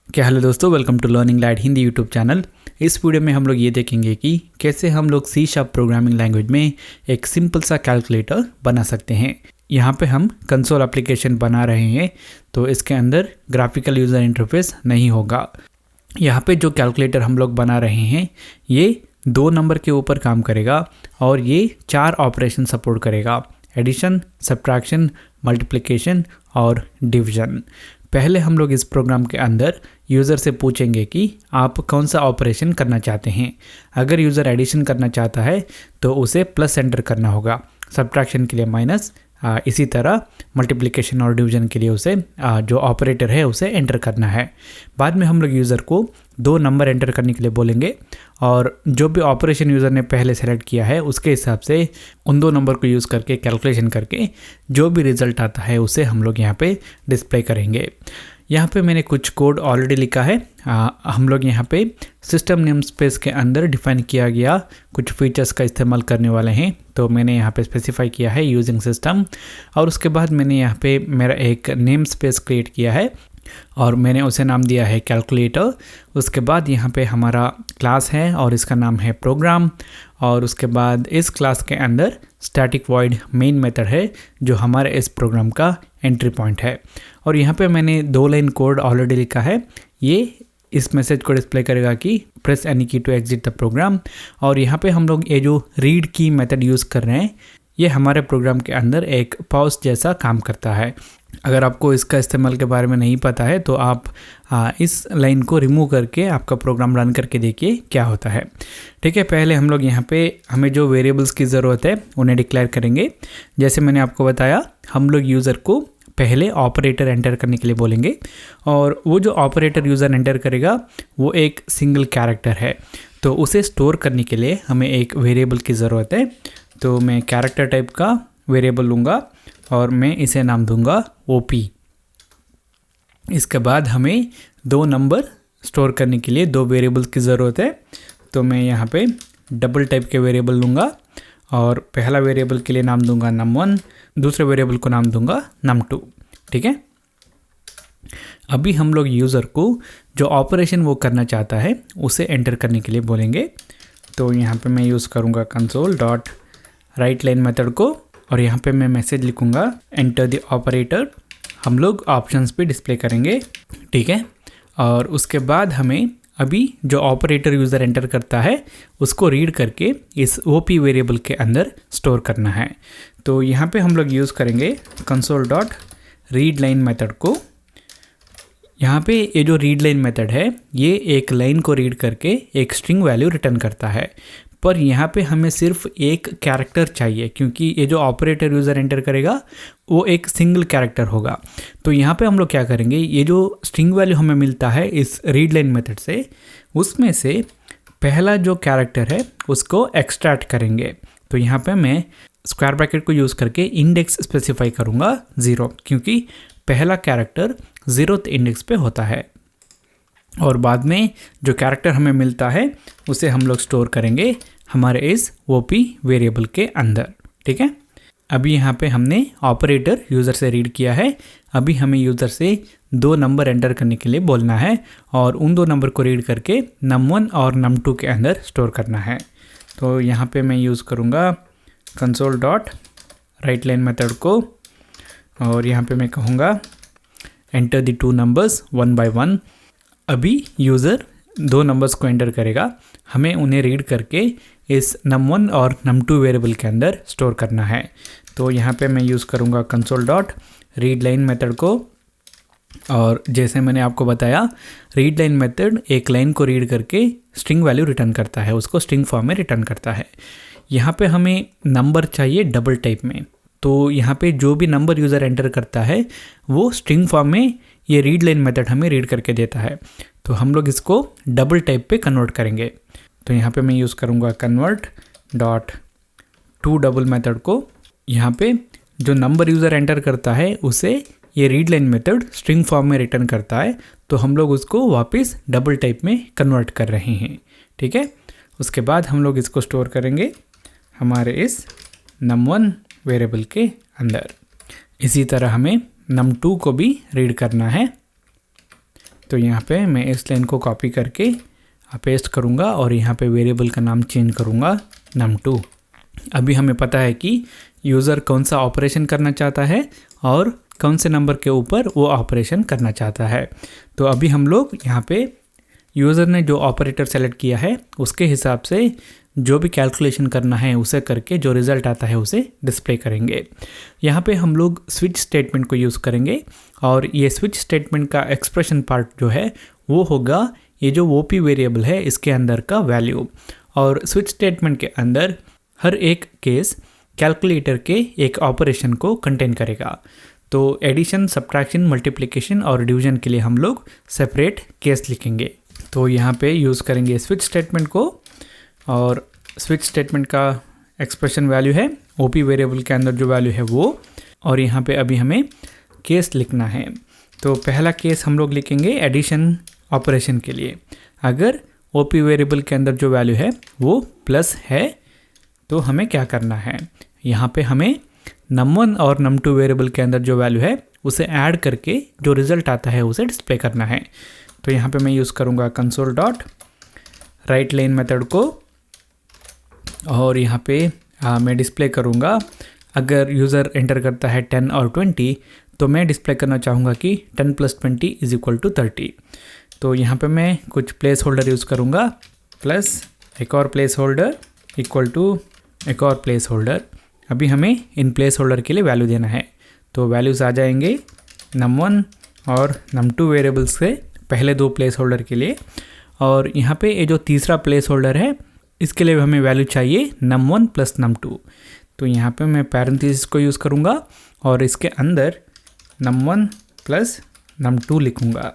क्या हेलो दोस्तों, welcome to learning lad Hindi YouTube channel. इस वीडियो में हम लोग ये देखेंगे कि कैसे हम लोग सी शार्प प्रोग्रामिंग लैंग्वेज में एक सिंपल सा कैलकुलेटर बना सकते हैं। यहाँ पे हम कंसोल एप्लीकेशन बना रहे हैं, तो इसके अंदर ग्राफिकल यूज़र इंटरफेस नहीं होगा। यहाँ पे जो कैलकुलेटर हम लोग बना रहे हैं ये 2 नंबर के ऊपर काम करेगा और ये 4 ऑपरेशन सपोर्ट करेगा: एडिशन, सब्ट्रैक्शन, मल्टीप्लिकेशन और डिवीजन। पहले हम लोग इस प्रोग्राम के अंदर यूज़र से पूछेंगे कि आप कौन सा ऑपरेशन करना चाहते हैं। अगर यूज़र एडिशन करना चाहता है तो उसे प्लस एंटर करना होगा, सब्ट्रैक्शन के लिए माइनस, इसी तरह मल्टीप्लिकेशन और डिवीजन के लिए उसे जो ऑपरेटर है उसे एंटर करना है। बाद में हम लोग यूज़र को 2 नंबर एंटर करने के लिए बोलेंगे और जो भी ऑपरेशन यूज़र ने पहले सेलेक्ट किया है उसके हिसाब से उन 2 नंबर को यूज़ करके कैलकुलेशन करके जो भी रिज़ल्ट आता है उसे हम लोग यहाँ पे डिस्प्ले करेंगे। यहाँ पे मैंने कुछ कोड ऑलरेडी लिखा है। हम लोग यहाँ पे सिस्टम नेम स्पेस के अंदर डिफाइन किया गया कुछ फीचर्स का इस्तेमाल करने वाले हैं, तो मैंने यहाँ पे स्पेसिफाई किया है यूजिंग सिस्टम। और उसके बाद मैंने यहाँ पे मेरा एक नेम स्पेस क्रिएट किया है और मैंने उसे नाम दिया है कैलकुलेटर। उसके बाद यहाँ पे हमारा क्लास है और इसका नाम है प्रोग्राम। और उसके बाद इस क्लास के अंदर स्टैटिक वॉइड मेन मेथड है जो हमारे इस प्रोग्राम का एंट्री पॉइंट है। और यहाँ पे मैंने 2 लाइन कोड ऑलरेडी लिखा है। ये इस मैसेज को डिस्प्ले करेगा कि प्रेस एनी की टू एग्जिट द प्रोग्राम। और यहाँ पे हम लोग ये जो रीड की मेथड यूज़ कर रहे हैं ये हमारे प्रोग्राम के अंदर एक पॉज जैसा काम करता है। अगर आपको इसका इस्तेमाल के बारे में नहीं पता है तो आप इस लाइन को रिमूव करके आपका प्रोग्राम रन करके देखिए क्या होता है। ठीक है, पहले हम लोग यहाँ पे हमें जो वेरिएबल्स की ज़रूरत है उन्हें डिक्लेयर करेंगे। जैसे मैंने आपको बताया, हम लोग यूज़र को पहले ऑपरेटर एंटर करने के लिए बोलेंगे और वो जो ऑपरेटर यूज़र एंटर करेगा वो एक सिंगल कैरेक्टर है, तो उसे स्टोर करने के लिए हमें एक वेरिएबल की ज़रूरत है। तो मैं कैरेक्टर टाइप का वेरिएबल लूँगा और मैं इसे नाम दूंगा OP। इसके बाद हमें 2 नंबर स्टोर करने के लिए 2 वेरिएबल्स की ज़रूरत है, तो मैं यहाँ पे डबल टाइप के वेरिएबल लूँगा और पहला वेरिएबल के लिए नाम दूंगा num1, दूसरे वेरिएबल को नाम दूंगा num2। ठीक है, अभी हम लोग यूज़र को जो ऑपरेशन वो करना चाहता है उसे एंटर करने के लिए बोलेंगे। तो यहाँ पे मैं यूज़ करूँगा console.writeLine मेथड को और यहाँ पे मैं मैसेज लिखूँगा एंटर द ऑपरेटर। हम लोग ऑप्शंस पे डिस्प्ले करेंगे। ठीक है, और उसके बाद हमें अभी जो ऑपरेटर यूज़र एंटर करता है उसको रीड करके इस OP वेरिएबल के अंदर स्टोर करना है। तो यहाँ पे हम लोग यूज़ करेंगे console.readLine मेथड को। यहाँ पे ये जो रीड लाइन मेथड है ये एक लाइन को रीड करके एक स्ट्रिंग वैल्यू रिटर्न करता है, पर यहाँ पे हमें सिर्फ एक कैरेक्टर चाहिए क्योंकि ये जो ऑपरेटर यूज़र एंटर करेगा वो एक सिंगल कैरेक्टर होगा। तो यहाँ पे हम लोग क्या करेंगे, ये जो स्ट्रिंग वैल्यू हमें मिलता है इस रीड लाइन मेथड से उसमें से पहला जो कैरेक्टर है उसको एक्सट्रैक्ट करेंगे। तो यहाँ पे मैं स्क्वायर ब्रैकेट को यूज़ करके इंडेक्स स्पेसिफाई करूँगा 0, क्योंकि पहला कैरेक्टर 0th इंडेक्स पे होता है। और बाद में जो कैरेक्टर हमें मिलता है उसे हम लोग स्टोर करेंगे हमारे इस OP वेरिएबल के अंदर। ठीक है, अभी यहाँ पे हमने ऑपरेटर यूज़र से रीड किया है। अभी हमें यूज़र से 2 नंबर एंटर करने के लिए बोलना है और उन 2 नंबर को रीड करके num1 और num2 के अंदर स्टोर करना है। तो यहाँ पे मैं यूज़ करूँगा console.writeLine मेथड को और यहाँ पे मैं कहूँगा एंटर द 2 नंबर्स 1 by 1। अभी यूज़र 2 नंबर्स को एंटर करेगा, हमें उन्हें रीड करके इस num1 और num2 वेरिएबल के अंदर स्टोर करना है। तो यहाँ पे मैं यूज़ करूँगा console.readLine मेथड को और जैसे मैंने आपको बताया रीड लाइन मेथड एक लाइन को रीड करके स्ट्रिंग वैल्यू रिटर्न करता है, उसको स्ट्रिंग फॉर्म में रिटर्न करता है। यहाँ पे हमें नंबर चाहिए डबल टाइप में, तो यहाँ पे जो भी नंबर यूज़र एंटर करता है वो स्ट्रिंग फॉर्म में ये रीड लाइन मेथड हमें रीड करके देता है। तो हम लोग इसको डबल टाइप पे कन्वर्ट करेंगे। तो यहाँ पे मैं यूज़ करूँगा convert.toDouble मेथड को। यहाँ पे जो नंबर यूज़र एंटर करता है उसे ये read line method string form में रिटर्न करता है, तो हम लोग उसको वापस डबल टाइप में कन्वर्ट कर रहे हैं। ठीक है, उसके बाद हम लोग इसको स्टोर करेंगे हमारे इस num1 वेरिएबल के अंदर। इसी तरह हमें num2 को भी रीड करना है। तो यहाँ पे मैं इस लाइन को कॉपी करके पेस्ट करूँगा और यहाँ पे वेरिएबल का नाम चेंज करूँगा num2। अभी हमें पता है कि यूज़र कौन सा ऑपरेशन करना चाहता है और कौन से नंबर के ऊपर वो ऑपरेशन करना चाहता है। तो अभी हम लोग यहाँ पे यूज़र ने जो ऑपरेटर सेलेक्ट किया है उसके हिसाब से जो भी कैलकुलेशन करना है उसे करके जो रिज़ल्ट आता है उसे डिस्प्ले करेंगे। यहाँ पे हम लोग स्विच स्टेटमेंट को यूज़ करेंगे और ये स्विच स्टेटमेंट का एक्सप्रेशन पार्ट जो है वो होगा ये जो OP वेरिएबल है इसके अंदर का वैल्यू। और स्विच स्टेटमेंट के अंदर हर एक केस कैलकुलेटर के एक ऑपरेशन को कंटेन करेगा। तो एडिशन, सब्ट्रैक्शन, मल्टीप्लिकेशन और डिवीजन के लिए हम लोग सेपरेट केस लिखेंगे। तो यहाँ पे यूज़ करेंगे स्विच स्टेटमेंट को और स्विच स्टेटमेंट का एक्सप्रेशन वैल्यू है OP वेरिएबल के अंदर जो वैल्यू है वो। और यहाँ पे अभी हमें केस लिखना है। तो पहला केस हम लोग लिखेंगे एडिशन ऑपरेशन के लिए। अगर OP वेरिएबल के अंदर जो वैल्यू है वो प्लस है तो हमें क्या करना है, यहाँ पे हमें num1 और num2 वेरिएबल के अंदर जो वैल्यू है उसे ऐड करके जो रिज़ल्ट आता है उसे डिस्प्ले करना है। तो यहाँ पे मैं यूज़ करूँगा console dot right line method को और यहाँ पे मैं डिस्प्ले करूँगा। अगर यूज़र एंटर करता है 10 और 20 तो मैं डिस्प्ले करना चाहूँगा कि 10 + 20 = 30। तो यहाँ पे मैं कुछ प्लेस होल्डर यूज़ करूँगा, प्लस एक और प्लेस होल्डर इक्वल टू एक और प्लेस होल्डर। अभी हमें इन प्लेस होल्डर के लिए वैल्यू देना है। तो वैल्यूज़ आ जाएंगे num1 और num2 वेरिएबल्स से पहले दो प्लेस होल्डर के लिए। और यहाँ पे ये जो तीसरा प्लेस होल्डर है इसके लिए हमें वैल्यू चाहिए num1 + num2। तो यहाँ पे मैं पैरेंथेसिस को यूज़ करूँगा और इसके अंदर num1 + num2 लिखूँगा।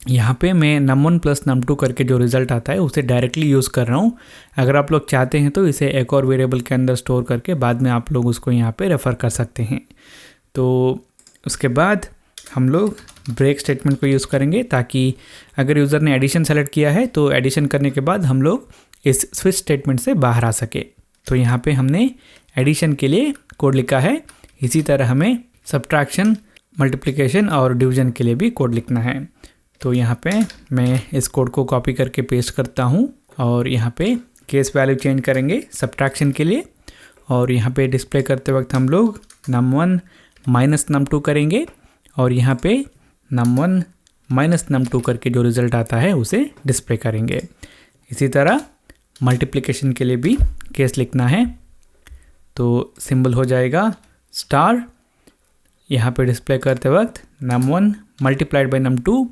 यहाँ पे मैं num1 + num2 करके जो रिज़ल्ट आता है उसे डायरेक्टली यूज़ कर रहा हूँ। अगर आप लोग चाहते हैं तो इसे एक और वेरिएबल के अंदर स्टोर करके बाद में आप लोग उसको यहाँ पे रेफ़र कर सकते हैं। तो उसके बाद हम लोग ब्रेक स्टेटमेंट को यूज़ करेंगे ताकि अगर यूज़र ने एडिशन सेलेक्ट किया है तो एडिशन करने के बाद हम लोग इस स्विच स्टेटमेंट से बाहर आ सके। तो यहाँ पे हमने एडिशन के लिए कोड लिखा है, इसी तरह हमें सब्ट्रैक्शन, मल्टीप्लिकेशन और डिवीजन के लिए भी कोड लिखना है। तो यहाँ पे मैं इस कोड को कॉपी करके पेस्ट करता हूँ और यहाँ पे केस वैल्यू चेंज करेंगे सब्ट्रैक्शन के लिए। और यहाँ पे डिस्प्ले करते वक्त हम लोग num1 - num2 करेंगे और यहाँ पे num1 - num2 करके जो रिज़ल्ट आता है उसे डिस्प्ले करेंगे। इसी तरह मल्टीप्लिकेशन के लिए भी केस लिखना है। तो सिंबल हो जाएगा स्टार। यहाँ पे डिस्प्ले करते वक्त num1 × num2,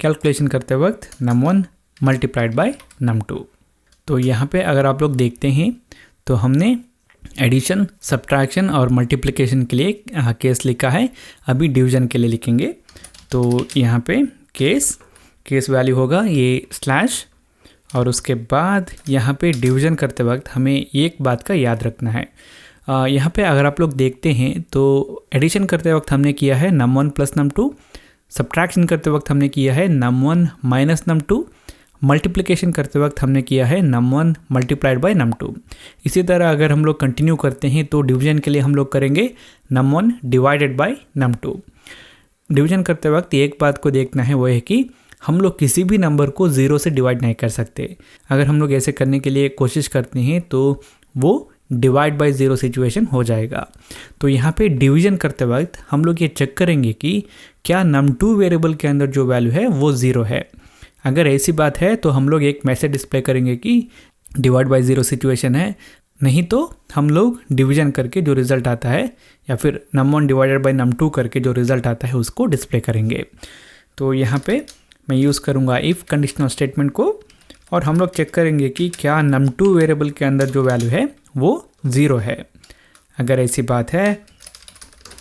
कैलकुलेशन करते वक्त num1 × num2। तो यहाँ पे अगर आप लोग देखते हैं तो हमने एडिशन, सब्ट्रैक्शन और मल्टीप्लिकेशन के लिए केस लिखा है। अभी डिवीजन के लिए लिखेंगे। तो यहाँ पे केस वैल्यू होगा ये स्लैश और उसके बाद यहाँ पे डिवीजन करते वक्त हमें एक बात का याद रखना है। यहाँ पे अगर आप लोग देखते हैं तो एडिशन करते वक्त हमने किया है num1 + num2, सब्ट्रैक्शन करते वक्त हमने किया है num1 - num2, मल्टीप्लिकेशन करते वक्त हमने किया है num1 × num2। इसी तरह अगर हम लोग कंटिन्यू करते हैं तो डिवीजन के लिए हम लोग करेंगे num1 / num2। डिवीजन करते वक्त एक बात को देखना है वो है कि हम लोग किसी भी नंबर को 0 से डिवाइड नहीं कर सकते। अगर हम लोग ऐसे करने के लिए कोशिश करते हैं तो वो डिवाइड बाय 0 सिचुएशन हो जाएगा। तो यहाँ पे डिवीजन करते वक्त हम लोग ये चेक करेंगे कि क्या num2 वेरिएबल के अंदर जो वैल्यू है वो 0 है। अगर ऐसी बात है तो हम लोग एक मैसेज डिस्प्ले करेंगे कि डिवाइड बाय 0 सिचुएशन है, नहीं तो हम लोग डिवीजन करके जो रिज़ल्ट आता है या फिर num1 / num2 करके जो रिज़ल्ट आता है उसको डिस्प्ले करेंगे। तो यहाँ पे मैं यूज़ करूँगा इफ़ कंडीशनल स्टेटमेंट को और हम लोग चेक करेंगे कि क्या num2 वेरिएबल के अंदर जो वैल्यू है वो 0 है। अगर ऐसी बात है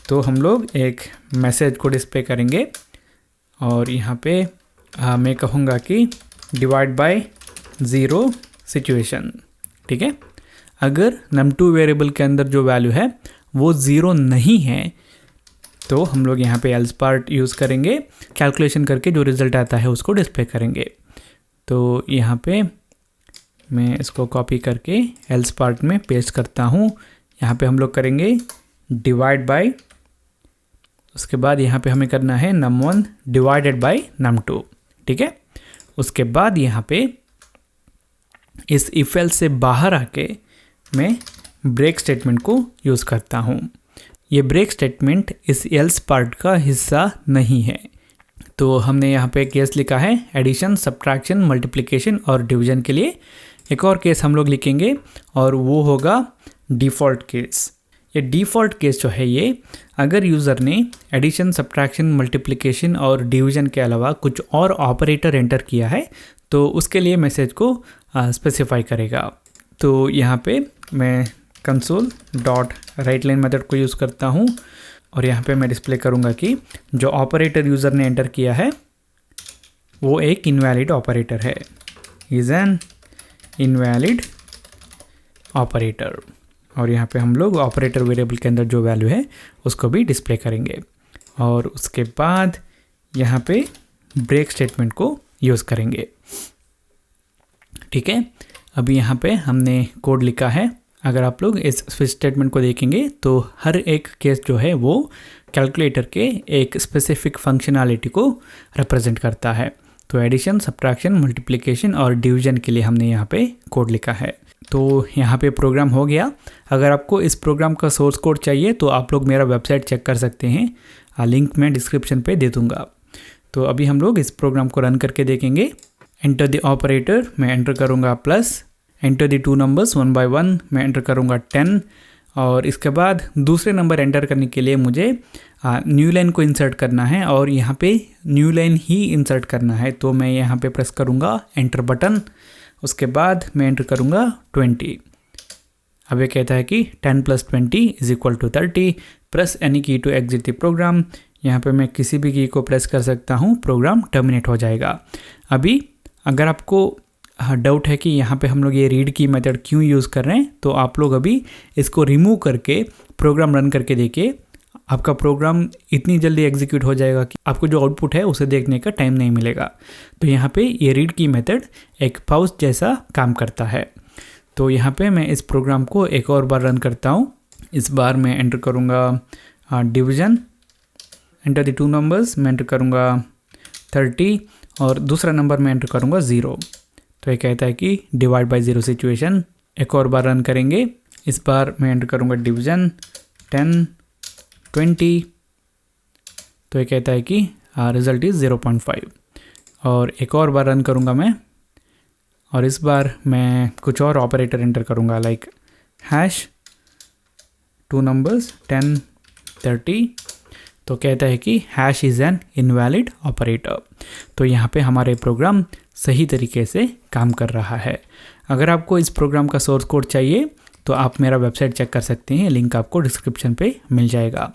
तो हम लोग एक मैसेज को डिस्प्ले करेंगे और यहाँ पे मैं कहूँगा कि डिवाइड बाय 0 सिचुएशन। ठीक है, अगर num2 वेरिएबल के अंदर जो वैल्यू है वो 0 नहीं है तो हम लोग यहाँ पे एल्स पार्ट यूज़ करेंगे, कैलकुलेशन करके जो रिज़ल्ट आता है उसको डिस्प्ले करेंगे। तो यहाँ पे मैं इसको कॉपी करके एल्स पार्ट में पेस्ट करता हूँ। यहाँ पे हम लोग करेंगे डिवाइड बाय उसके बाद यहाँ पे हमें करना है num1 डिवाइडेड बाय num2, ठीक है। उसके बाद यहाँ पे इस इफ एल्स से बाहर आके मैं ब्रेक स्टेटमेंट को यूज़ करता हूँ। ये ब्रेक स्टेटमेंट इस एल्स पार्ट का हिस्सा नहीं है। तो हमने यहाँ पे केस लिखा है एडिशन, सब्ट्रैक्शन, मल्टीप्लिकेशन और डिवीजन के लिए। एक और केस हम लोग लिखेंगे और वो होगा डिफ़ॉल्ट केस। ये डिफ़ॉल्ट केस जो है ये, अगर यूज़र ने एडिशन, सब्ट्रैक्शन, मल्टीप्लिकेशन और डिवीजन के अलावा कुछ और ऑपरेटर एंटर किया है तो उसके लिए मैसेज को स्पेसिफाई करेगा। तो यहाँ पे मैं console.writeLine मेथड को यूज़ करता हूँ और यहाँ पे मैं डिस्प्ले करूँगा कि जो ऑपरेटर यूज़र ने एंटर किया है वो एक इनवैलिड ऑपरेटर है, इज़ एन इनवैलिड ऑपरेटर। और यहाँ पे हम लोग ऑपरेटर वेरिएबल के अंदर जो वैल्यू है उसको भी डिस्प्ले करेंगे। और उसके बाद यहाँ पे ब्रेक स्टेटमेंट को यूज़ करेंगे, ठीक है। अभी यहाँ पे हमने कोड लिखा है। अगर आप लोग इस स्विच स्टेटमेंट को देखेंगे तो हर एक केस जो है वो कैलकुलेटर के एक स्पेसिफिक फंक्शनैलिटी को रिप्रेजेंट करता है। तो एडिशन, सब्ट्रैक्शन, मल्टीप्लिकेशन और डिवीजन के लिए हमने यहाँ पे कोड लिखा है। तो यहाँ पे प्रोग्राम हो गया। अगर आपको इस प्रोग्राम का सोर्स कोड चाहिए तो आप लोग मेरा वेबसाइट चेक कर सकते हैं, लिंक मैं डिस्क्रिप्शन पे दे दूँगा। तो अभी हम लोग इस प्रोग्राम को रन करके देखेंगे। एंटर द ऑपरेटर, मैं एंटर करूँगा plus. Enter the two numbers 1 by 1, मैं एंटर करूँगा 10। और इसके बाद दूसरे नंबर एंटर करने के लिए मुझे न्यू लाइन को इंसर्ट करना है और यहाँ पे न्यू लाइन ही इंसर्ट करना है। तो मैं यहाँ पे प्रेस करूँगा एंटर बटन। उसके बाद मैं एंटर करूँगा 20। अब ये कहता है कि 10 + 20 = 30। प्रेस एनी की टू एग्जिट द प्रोग्राम। यहाँ पे मैं किसी भी की को प्रेस कर सकता हूँ, प्रोग्राम टर्मिनेट हो जाएगा। अभी अगर आपको डाउट है कि यहाँ पे हम लोग ये रीड की मेथड क्यों यूज़ कर रहे हैं तो आप लोग अभी इसको रिमूव करके प्रोग्राम रन करके देखिए। आपका प्रोग्राम इतनी जल्दी एग्जीक्यूट हो जाएगा कि आपको जो आउटपुट है उसे देखने का टाइम नहीं मिलेगा। तो यहाँ पे ये रीड की मेथड एक पाउस जैसा काम करता है। तो यहाँ पे मैं इस प्रोग्राम को एक और बार रन करता हूँ। इस बार मैं एंटर करूँगा division. Enter the two numbers, मैं एंटर करूँगा 30 और दूसरा नंबर मैं एंटर करूँगा 0। तो ये कहता है कि डिवाइड बाय 0 सिचुएशन। एक और बार रन करेंगे। इस बार मैं एंटर करूँगा डिवीजन 10, 20। तो ये कहता है कि रिजल्ट इज़ 0.5। और एक और बार रन करूँगा मैं और इस बार मैं कुछ और ऑपरेटर एंटर करूँगा लाइक हैश टू नंबर्स 10, 30। तो कहता है कि hash is an invalid operator. तो यहाँ पे हमारे प्रोग्राम सही तरीके से काम कर रहा है। अगर आपको इस प्रोग्राम का सोर्स कोड चाहिए तो आप मेरा वेबसाइट चेक कर सकते हैं, लिंक आपको डिस्क्रिप्शन पे मिल जाएगा।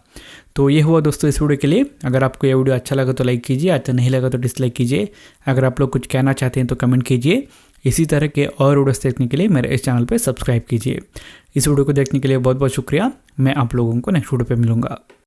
तो ये हुआ दोस्तों इस वीडियो के लिए। अगर आपको ये वीडियो अच्छा लगा तो लाइक कीजिए, अच्छा नहीं लगा तो डिसलाइक कीजिए। अगर आप लोग कुछ कहना चाहते हैं तो कमेंट कीजिए। इसी तरह के और वीडियोस देखने के लिए मेरे इस चैनल पर सब्सक्राइब कीजिए। इस वीडियो को देखने के लिए बहुत बहुत शुक्रिया। मैं आप लोगों को नेक्स्ट वीडियो पर मिलूँगा।